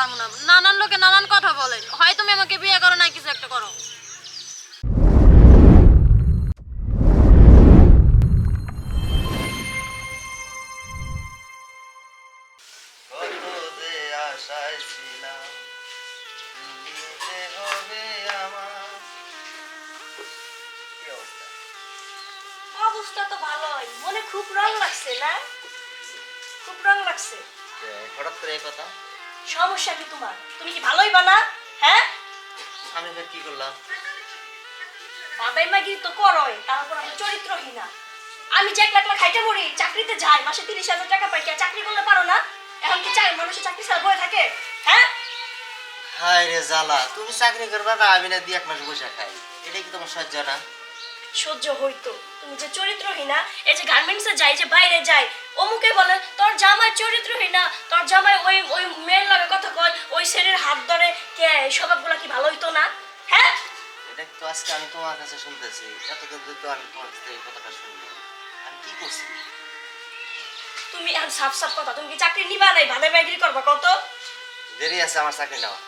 পারবো না। নানান লোকে নানান কথা বলে, হয় তুমি আমাকে বিয়ে করো না কিছু একটা করো। অবস্থা তো ভালোই, মনে খুব রং লাগছে না? খুব রং লাগছে। হঠাৎ করে এই কথা? সমস্যা কি তোমার? তুমি কি ভালোই বানা? হ্যাঁ, আমি ফের কি করলাম? বাবাই মাগি তো করোই, তারপর আমি চরিত্রহীনা। আমি যে একলা একলা খাইতে মরি, চাকরিতে যাই, মাসে 30,000 টাকা পাই, কি আর চাকরি করলে পারো না? এখন কি চাই মানুষের চাকরি ছাড়া বয়ে থাকে? হ্যাঁ, হায় রে জ্বালা, তুমি চাকরি করবা না আমি না দিয়ে 1 মাস বসে খাই, এটাই কি তোমার সহ্য না? সহ্য হইতো। তুমি যে চরিত্রহীনা, এই যে গার্মেন্টসে যাই, যে বাইরে যাই, অমুকে বলে তোর জামাই চরিত্রহীনা, তোর জামাই ওই ওই মেয়ের লাগে কথা কয়, ওই ছেলের হাত ধরে, কে এই স্বভাবগুলো কি ভালো হইতো না? হ্যাঁ, এটা তো আজকে আমি তোমার কাছে শুনতেছি, এতদিন ধরে তো আমি তোমার কাছে এই কথাটা শুনবো, আমি কি করছি? তুমি এখন সাফ সাফ কথা, তুমি কি চাকরি নিবা নাই, ভাদাই বাইগিরি করবা কত? দেরি আছে আমার চাকরি নেওয়া।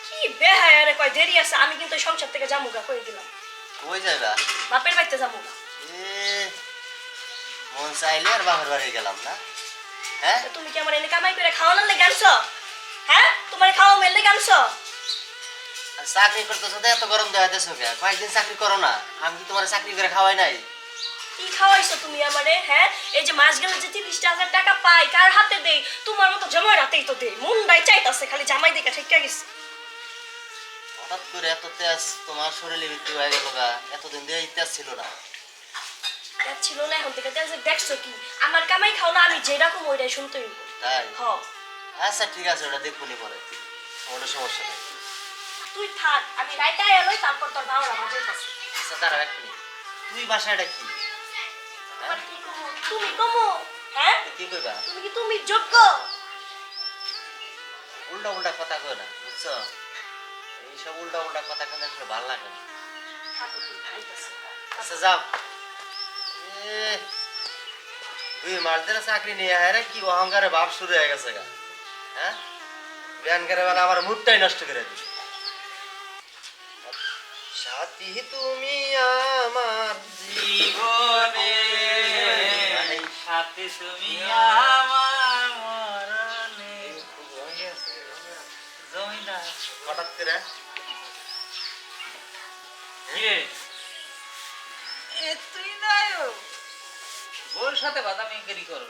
কি বেহায় আরে কয় দেরি আছে, আমি কিন্তু এই সংসার থেকে জামুগা করে দিলাম। কই যাইবা? বাপের বাড়িতে জামুগা। এ মন চাইলে আর বাপের বাড়ি গেলাম না? হ্যাঁ, তো তুমি কি আমার এনে কামাই করে খাওয়ানোর লেগে আনছো? হ্যাঁ, তোমার খাওয়া মেলে লেগে আনছো? আর চাকরি করতেছো তো এত গরম দেখাইতেছো কে? কয়েকদিন চাকরি করো না, আমি কি তোমার চাকরি করে খাওয়াই নাই? কি খাওয়াইছো তুমি আমারে? হ্যাঁ, এই যে মাস গেলে যে 30,000 টাকা পাই, কার হাতে দেই? তোমার মতো জামাই রাতেই তো দেই, মুন্ডাই চাইতাছে খালি জামাই দেখে ঠিক গেছে। হঠাৎ করে এত তেজ তোমার শরীরে বৃদ্ধি হয়ে গেল গা, এতদিন দিয়ে এই তেজ ছিল না। তেজ ছিল না, এখন থেকে তেজ দেখছো কি? আমার কামাই খাও না, আমি যেরকম ওইটাই শুনতে হইব। তাই? হ, আচ্ছা ঠিক আছে, ওটা দেখবনি পরে, কোনো সমস্যা নেই। তুই থাক, আমি রাইতে এলোই, তারপর তোর বাবারা বাজাইতাছে। আচ্ছা দাঁড়া এক মিনিট, তুই বাসাটা কি? আমার কি কমো? তুমি কমো? হ্যাঁ, কি কইবা? তুমি কি তুমি যোগ্য? উল্টা উল্টা কথা কই না, বুঝছো? এইসব উল্টা উল্টা কথা কিন্তু আসলে ভালো লাগে না। থাকো তুমি, আইতাছে। আচ্ছা যাও। এ 2 মাস ধরে চাকরি নিয়ে হায় রে, কি অহংকারে ভাব শুরু হয়ে গেছে গা। হ্যাঁ, জ্ঞান করে বেলা আমার মুডটাই নষ্ট করে দিল। সাথী তুমি আমার জীবনে, সাথী তুমি আমার মরণে। জমিদার হঠাৎ করে কে? এ তুই নাই ওর সাথে বাদামি করি করো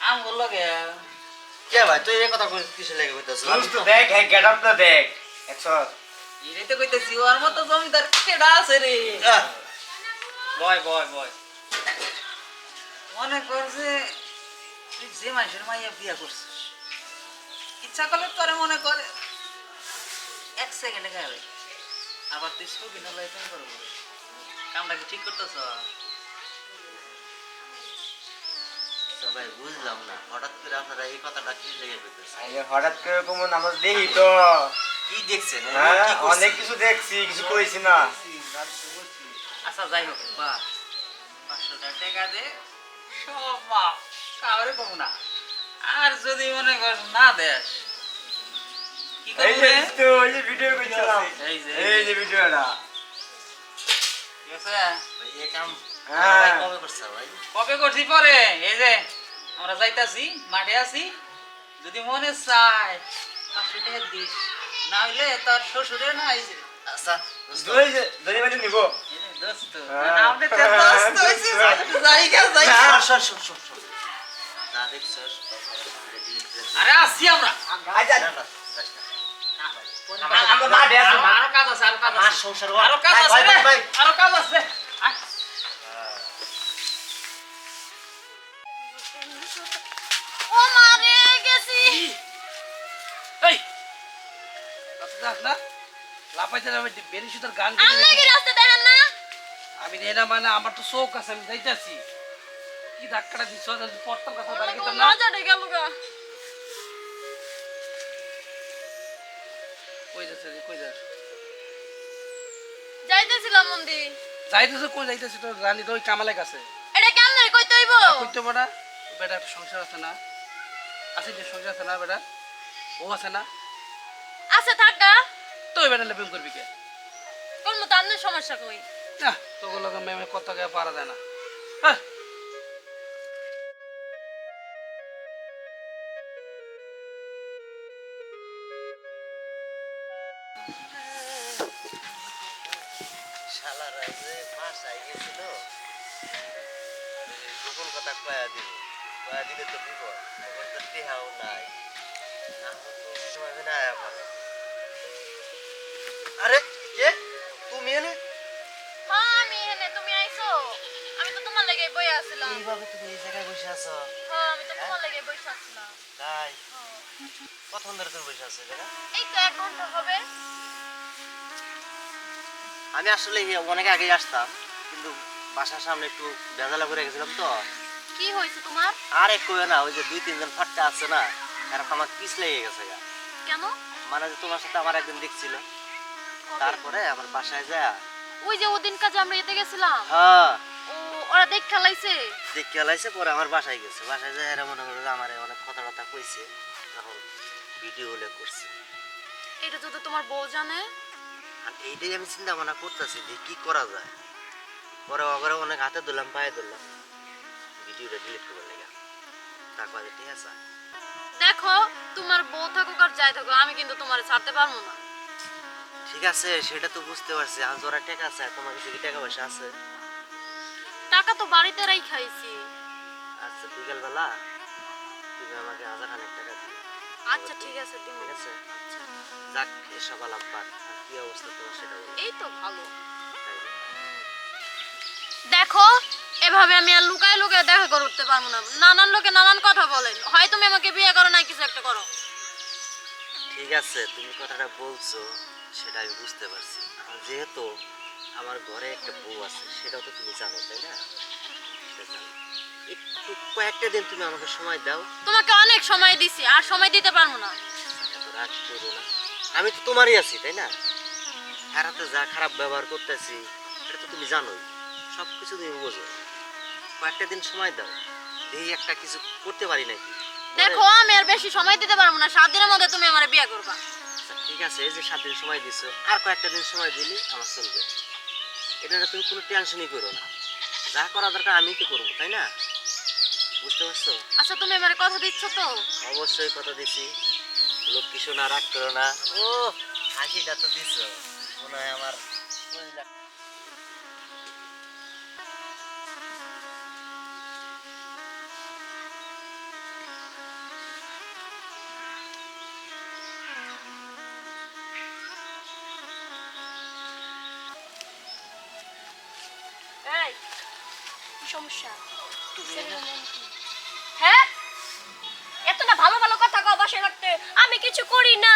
আম বললো গে কে ভাই তুই এই কথা কিসে লেগে বলতেছ? দেখ হ্যাঁ গেটআপটা দেখ 100 এটাই তো কইতেছি ওর মতো জমিদার কেডা আছে রে। বয় বয় বয় মনে কর যে তুই যে মানুষের মাইয়া বিয়া করছিস, ইচ্ছা করলে তোরে মনে করে 1 সেকেন্ডে খাবে, আবার তুই ছবি না লাইফ করবো, কামটা কি ঠিক করতেছ? ভাই বুঝলাম না, হঠাৎ করে আপনারা এই কথাটা কি লেগে বলতেছেন? আরে হঠাৎ করে কোন নামাজ দেখি তো কি দেখছেন? হ্যাঁ কি করছেন? অনেক কিছু দেখছি, কিছু কইছি না। আচ্ছা যাই হোক বা 500 টাকা দে, সব মাপ কাউরে পাবো না। আর যদি মনে কর না দেশ কি এই যে করবে? তো এই যে ভিডিও কইছিলাম, এই যে ভিডিওটা ঠিক আছে? ভাই এই কাম হ্যাঁ। ভাই কবে করছে ভাই? কবে করছি পরে এই যে আমরা যাইতাছি মাঠে আছি, যদি মনে চায় 500 টাকা দিস, না হইলে তোর শ্বশুরে না এই যে আচ্ছা দোস্ত, দুই যে দড়ি বাজে নিব। এই যে দোস্ত হ্যাঁ। না আপনি তো দোস্ত হইছে, জায়গা জায়গা শোন শোন শোন শোন, যা দেখছস আরে আসি আমরা আচ্ছা না, না, যাস না। আমরা মাঠে আছি। আরো কাজ আছে আরো কাজ আমার আছে সংসার আরো কাজ ভাই, আছে ভাই, রে, ভাই, ভাই। আরো কাজ আছে। আয়। ও মা রে গেছি। এই কত যাস না লাপাইতে যাবে বেরি সুতার গান আল্লাহ কি রাস্তা দেখেন না? আমি এটা মানে আমার তো শোক আছে, আমি যাইতাছি। কি ধাক্কাটা দিছ পড়তাম কথা দাঁড়িয়ে গেতাম না। মজা ঢেকে গেল গা। কই যাচ্ছে কই যাস? যাইতেছিলাম মন্দির। যাইতেছে কই যাইতেছি তোর রানী তো ওই কামালে কাছে। এটা কেমন কইতে হইব? কইতে পারা বেটা একটা সংসার আছে না? আছে যে সঙ্গে আছে না বেটা ও আছে না আছে থাক গা তো ওই বেটা প্রেম করবি কে কোন মতো আপনার সমস্যা কই না তোকে লোক মেমে কথা কে পারা যায় না হ্যাঁ শালারা যে বাসায় গেছিল গোপন কথা কয়া দিব কয়া দিলে তো বিপদ ওর তো টেহাও নাই না হলে তো সময় না আয়া পড়ে আরে কে তুমি এনে হ্যাঁ আমি এনে তুমি আইছো আমি তো তোমার লাগি বই আছিলাম এইভাবে তুমি এই জায়গায় বসে আছো হ্যাঁ আমি তো তোমার লাগি বই আছিলাম তাই কতক্ষণ ধরে তুমি বসে আছো জায়গা এই তো 1 ঘন্টা হবে আমি আসলে অনেক আগে আসতাম কিন্তু বাসার সামনে একটু ভেজালা করে গেছিলাম তো কি হইছে তোমার আরে কইও না ওই যে 2-3 জন ফাটটা আছে না এরা আমার পিছ লেগে গেছে গা কেন মানে যে তোমার সাথে আমার একদিন দেখছিল তারপরে আমার বাসায় যায় ওই যে ওদিন কাজে আমরা এতে গেছিলাম হ্যাঁ ও ওরা দেখ খেলাইছে দেখে লাইছে পরে আমার বাসায় গেছে বাসায় যায় এরা মনে করে যে আমার অনেক কথা কথা কইছে তখন ভিডিও হলে করছে এটা যদি তোমার বউ জানে আর এইটাই আমি চিন্তা ভাবনা করতেছি যে কি করা যায় পরে ওগুলো অনেক হাতে ধরলাম পায়ে ধরলাম ভিডিওটা ডিলিট করে লেগে তারপর ঠিক আছে দেখো তোমার বউ থাকুক আর যাই থাকুক আমি কিন্তু তোমারে ছাড়তে পারবো না ঠিক আছে সেটা তো বুঝতে পারছি আজ ওরা টাকা আছে তোমার কাছে কি টাকা পয়সা আছে টাকা তো বাড়িতে রাই খাইছি আচ্ছা বিকেলবেলা তুমি আমাকে 1000 টাকা দিও আচ্ছা ঠিক আছে দিমু ঠিক আছে আচ্ছা যাক এসব আলাপ বাদ আর কি অবস্থা তোমার সেটা বলো এই তো ভালো তাই না? দেখো এভাবে আমি আর লুকায় লুকায় দেখা করতে পারবো না নানান লোকে নানান কথা বলেন হয় তুমি আমাকে বিয়ে করো না কিছু একটা করো ঠিক আছে তুমি কথাটা বলছো সেটা আমি বুঝতে পারছি এখন যেহেতু আমার ঘরে একটা বউ আছে সেটাও তো তুমি জানো তাই না সেটা জানো একটু কয়েকটা দিন তুমি আমাকে সময় দাও তোমাকে অনেক সময় দিছি আর সময় দিতে পারবো না এত রাগ করো না আমি তো তোমারই আছি তাই না হারাতে যা খারাপ ব্যবহার করতেছি সেটা তো তুমি জানোই সব কিছু তুমি বোঝো কয়েকটা দিন সময় দাও এই একটা কিছু করতে পারি নাকি দেখো আমি আর বেশি সময় দিতে পারবো না 7 দিনের মধ্যে তুমি আমার বিয়ে করবা আচ্ছা, ঠিক আছে এই যে 7 দিন সময় দিছো আর কয়েকটা দিন সময় দিলে আমার চলবে এটা নিয়ে তুমি কোনো টেনশনই করো না যা করা দরকার আমি তো করবো তাই না বুঝতে পারছো আচ্ছা তুমি আমার কথা দিচ্ছ তো অবশ্যই কথা দিছি লক্ষ্মী সোনা রাগ করো না ও হাসিটা তো দিছো মনে হয় আমার এই কি সমস্যা হ্যাঁ এত না ভালো ভালো কথা কও বাসায় রাখতে আমি কিছু করি না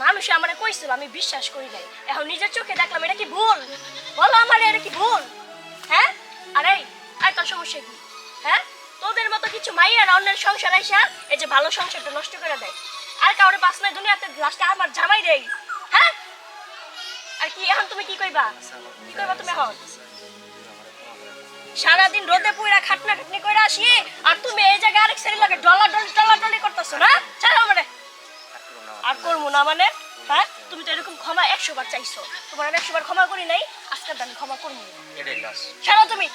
মানুষ আমারে কইছিল আমি বিশ্বাস করি নাই এখন নিজের চোখে দেখলাম এটা কি ভুল বলো আমার এটা কি ভুল হ্যাঁ আরে আর তোর সমস্যা কি হ্যাঁ তোদের মতো কিছু মাইয়ারা অন্যের সংসার আইসা এই যে ভালো সংসারটা নষ্ট করে দেয় আর কাউরে পাস নাই দুনিয়াতে লাস্টে আমার জামাই রে হ্যাঁ আর কি এখন তুমি কি কইবা তুমি এখন সারাদিন রোদে পুইরা খাটনা খাটনি করে আসি আর তুমি এই জায়গায় আরেক ছেলে লাগে ডলাডলি করতেছো না ছাড়ো আমারে আর করবো না মানে হ্যাঁ তুমি তো এরকম ক্ষমা 100 বার চাইছো তোমার আমি 100 বার ক্ষমা করি নাই আজকের আমি ক্ষমা করবো এটাই লাস্ট ছাড়ো তুমি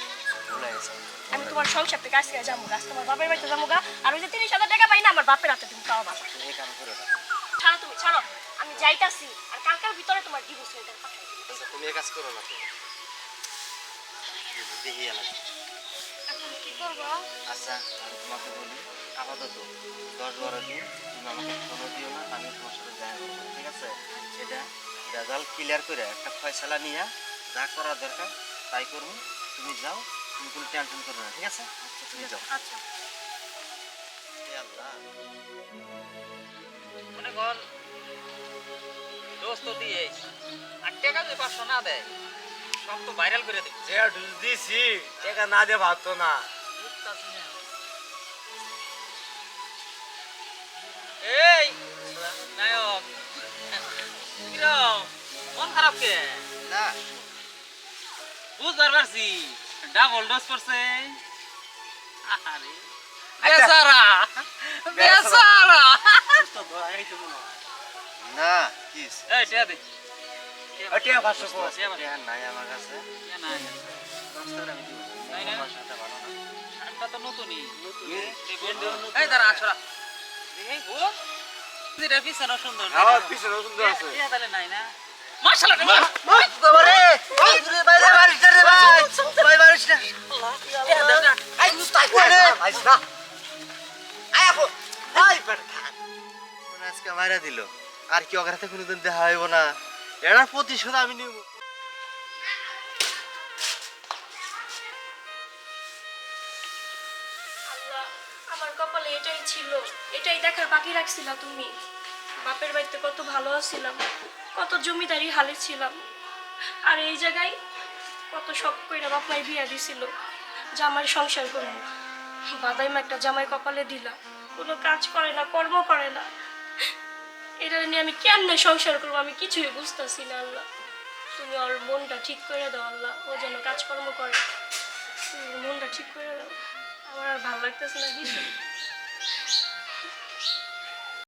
ভুলে গেছো আমি তোমার সংসার থেকে আজকে যাবো আজ তোমার বাপের বাড়িতে যাবো গা আর ওই যে 30,000 টাকা পাই না আমার বাপের হাতে তুমি পাও বাবা এই কাম করো না ছাড়ো তুমি ছাড়ো আমি যাইতাছি আর কালকের ভিতরে তোমার ডিভোর্স লেটার পাঠাই দিবি আচ্ছা তুমি এই কাজ করো না তো দেখি আলাদা এখন কি করবো আচ্ছা আমি তোমাকে বলি আপাতত 10-12 দিন তুমি আমাকে ফোনও দিও না আমি তোমার সাথে দেখা করবো না, ঠিক আছে এটা রেজাল্ট ক্লিয়ার করে একটা ফয়সালা নিয়ে যা করার দরকার তাই করবো তুমি যাও তুমি কোনো টেনশন করো না ঠিক আছে তুমি যাও আচ্ছা হে আল্লাহ মনে কর দোস্ত দিয়ে আর টাকা যদি 500 না দেয় সব তো ভাইরাল করে দেবে যে ঢুস দিছি টাকা না দিয়ে ভাবতো না এই নায়ক কিরম মন খারাপ কে না বুঝতে পারছি ডাবল ডোজ করছে আরে আচ্ছা। বেচারা বেচারা। না কিস এই টিয়া দে টিয়া 500 কো টিয়া নাই আমার কাছে টিয়া নাই 10 টাকা আমি দিব নাই না? আমার সাথে ভালো না শার্টটা তো নতুনই নতুন এই দাঁড়া আছরা এই গো এটা পিছনে সুন্দর আমার পিছনে সুন্দর আছে টিয়া তাহলে নাই না মাশাআল্লাহ বাবারে ভাই বাইরে বারিশ রে ভাই ভাই বারিশ না আই মুস্তাক করে আইস না আয় আপু ভাই বেটা মনে আজকে মাইরা দিল আর কি ওর হাতে কোনোদিন দেখা হইব না এটার প্রতিশোধ আমি নিব আল্লাহ, আমার কপালে এটাই ছিল, এটাই দেখার বাকি রাখছিলা তুমি। বাপের বাড়িতে কত ভালো আছিলাম, কত জমিদারি হালে ছিলাম, আর এই জায়গায় কত শখ কইরা বাপ মাই বিয়া দিছিল জামাই সংসার করবো। বাদাইমা একটা জামাই কপালে দিলা, কোনো কাজ করে না, কর্ম করে না। এটা নিয়ে আমি কেমনে সংসার করবো আমি কিছুই বুঝতেছি না। আল্লাহ, তুমি ওর মনটা ঠিক করে দাও। আল্লাহ, ও যেন কাজকর্ম করে, তুমি ওর মনটা ঠিক করে দাও। আমার আর ভালো লাগতেছে না কিছু।